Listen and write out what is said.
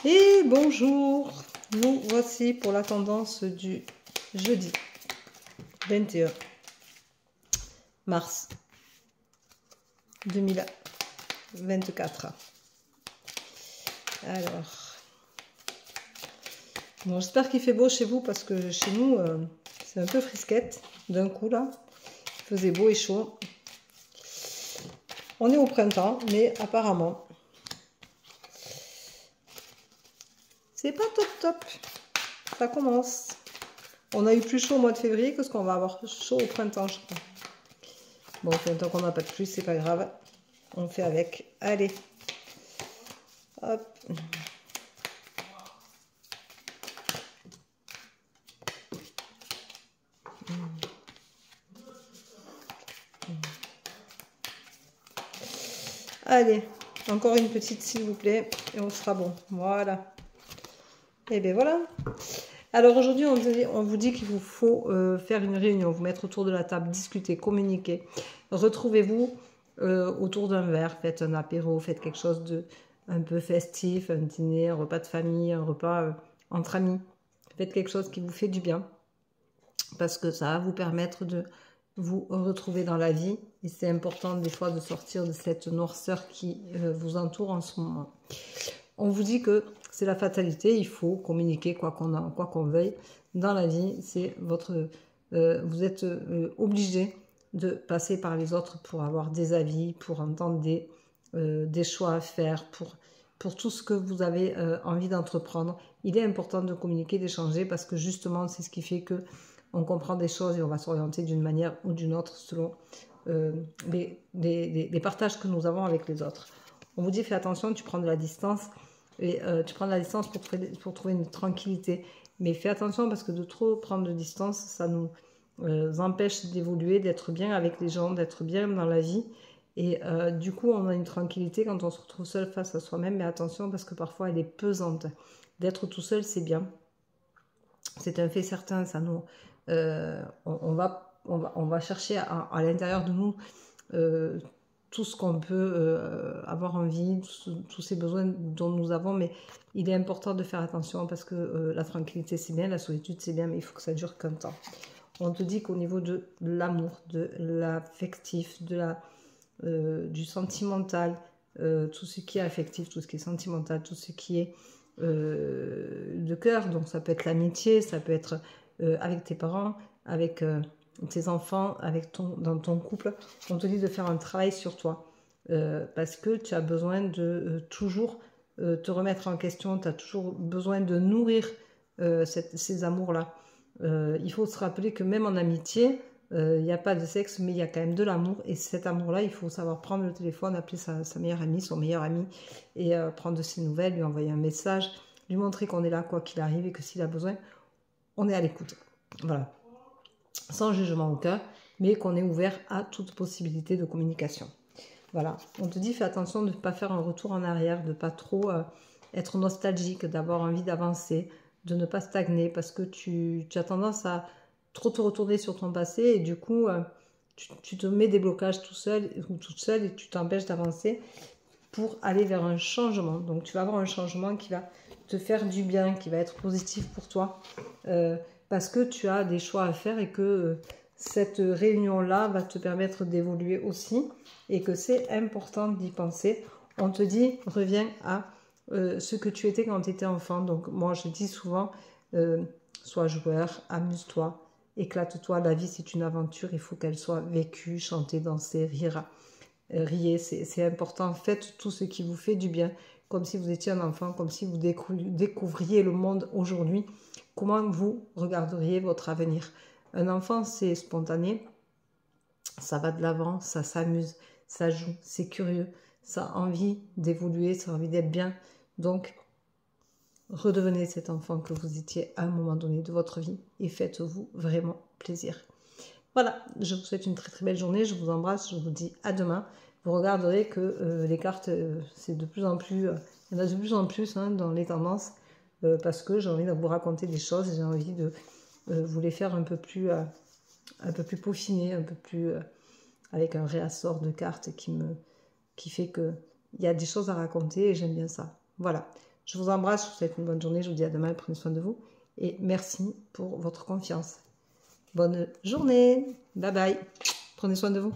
Et bonjour, nous voici pour la tendance du jeudi 21 mars 2024. Alors, bon, j'espère qu'il fait beau chez vous parce que chez nous, c'est un peu frisquette d'un coup là. Il faisait beau et chaud. On est au printemps, mais apparemment, c'est pas top top. Ça commence. On a eu plus chaud au mois de février que ce qu'on va avoir chaud au printemps, je crois. Bon, tant qu'on n'a pas de pluie, c'est pas grave. On fait avec. Allez. Hop. Allez, encore une petite s'il vous plaît et on sera bon. Voilà. Et bien voilà. Alors aujourd'hui, on vous dit qu'il vous faut faire une réunion, vous mettre autour de la table, discuter, communiquer. Retrouvez-vous autour d'un verre, faites un apéro, faites quelque chose de un peu festif, un dîner, un repas de famille, un repas entre amis. Faites quelque chose qui vous fait du bien parce que ça va vous permettre de vous retrouver dans la vie. Et c'est important des fois de sortir de cette noirceur qui vous entoure en ce moment. On vous dit que c'est la fatalité, il faut communiquer quoi qu'on veuille. Dans la vie, c'est votre, vous êtes obligé de passer par les autres pour avoir des avis, pour entendre des choix à faire, pour tout ce que vous avez envie d'entreprendre. Il est important de communiquer, d'échanger parce que justement, c'est ce qui fait que on comprend des choses et on va s'orienter d'une manière ou d'une autre selon les partages que nous avons avec les autres. On vous dit fais attention, tu prends de la distance et tu prends de la distance pour trouver une tranquillité. Mais fais attention parce que de trop prendre de distance, ça nous empêche d'évoluer, d'être bien avec les gens, d'être bien dans la vie. Et du coup, on a une tranquillité quand on se retrouve seul face à soi-même. Mais attention parce que parfois, elle est pesante. D'être tout seul, c'est bien. C'est un fait certain, ça nous... on va chercher à l'intérieur de nous tout ce qu'on peut avoir envie, tous ces besoins dont nous avons, mais il est important de faire attention parce que la tranquillité c'est bien, la solitude c'est bien, mais il faut que ça dure qu'un temps. On te dit qu'au niveau de l'amour, de l'affectif, du sentimental, tout ce qui est affectif, tout ce qui est sentimental, tout ce qui est de cœur, donc ça peut être l'amitié, ça peut être avec tes parents, avec tes enfants, dans ton couple, on te dit de faire un travail sur toi parce que tu as besoin de toujours te remettre en question, tu as toujours besoin de nourrir ces amours-là. Il faut se rappeler que même en amitié, il n'y a pas de sexe, mais il y a quand même de l'amour. Et cet amour-là, il faut savoir prendre le téléphone, appeler sa meilleure amie, son meilleur ami, et prendre de ses nouvelles, lui envoyer un message, lui montrer qu'on est là quoi qu'il arrive et que s'il a besoin, on est à l'écoute. Voilà. Sans jugement aucun, mais qu'on est ouvert à toute possibilité de communication. Voilà. On te dit, fais attention de ne pas faire un retour en arrière, de ne pas trop être nostalgique, d'avoir envie d'avancer, de ne pas stagner, parce que tu as tendance à trop te retourner sur ton passé et du coup, tu te mets des blocages tout seul ou toute seule et tu t'empêches d'avancer pour aller vers un changement. Donc, tu vas avoir un changement qui va te faire du bien, qui va être positif pour toi, parce que tu as des choix à faire et que cette réunion-là va te permettre d'évoluer aussi et que c'est important d'y penser. On te dit, reviens à ce que tu étais quand tu étais enfant. Donc, moi, je dis souvent, sois joueur, amuse-toi, éclate-toi. La vie, c'est une aventure, il faut qu'elle soit vécue, chantée, dansée, rire. Riez, c'est important. Faites tout ce qui vous fait du bien, comme si vous étiez un enfant, comme si vous découvriez le monde aujourd'hui. Comment vous regarderiez votre avenir? Un enfant, c'est spontané, ça va de l'avant, ça s'amuse, ça joue, c'est curieux, ça a envie d'évoluer, ça a envie d'être bien. Donc, redevenez cet enfant que vous étiez à un moment donné de votre vie et faites-vous vraiment plaisir. Voilà, je vous souhaite une très très belle journée, je vous embrasse, je vous dis à demain. Vous regarderez que les cartes, c'est de plus en plus, il y en a de plus en plus dans les tendances, parce que j'ai envie de vous raconter des choses, j'ai envie de vous les faire un peu plus peaufinées, un peu plus avec un réassort de cartes qui fait qu'il y a des choses à raconter et j'aime bien ça. Voilà, Je vous embrasse, je vous souhaite une bonne journée. Je vous dis à demain, prenez soin de vous. Et merci pour votre confiance. Bonne journée. Bye bye. Prenez soin de vous.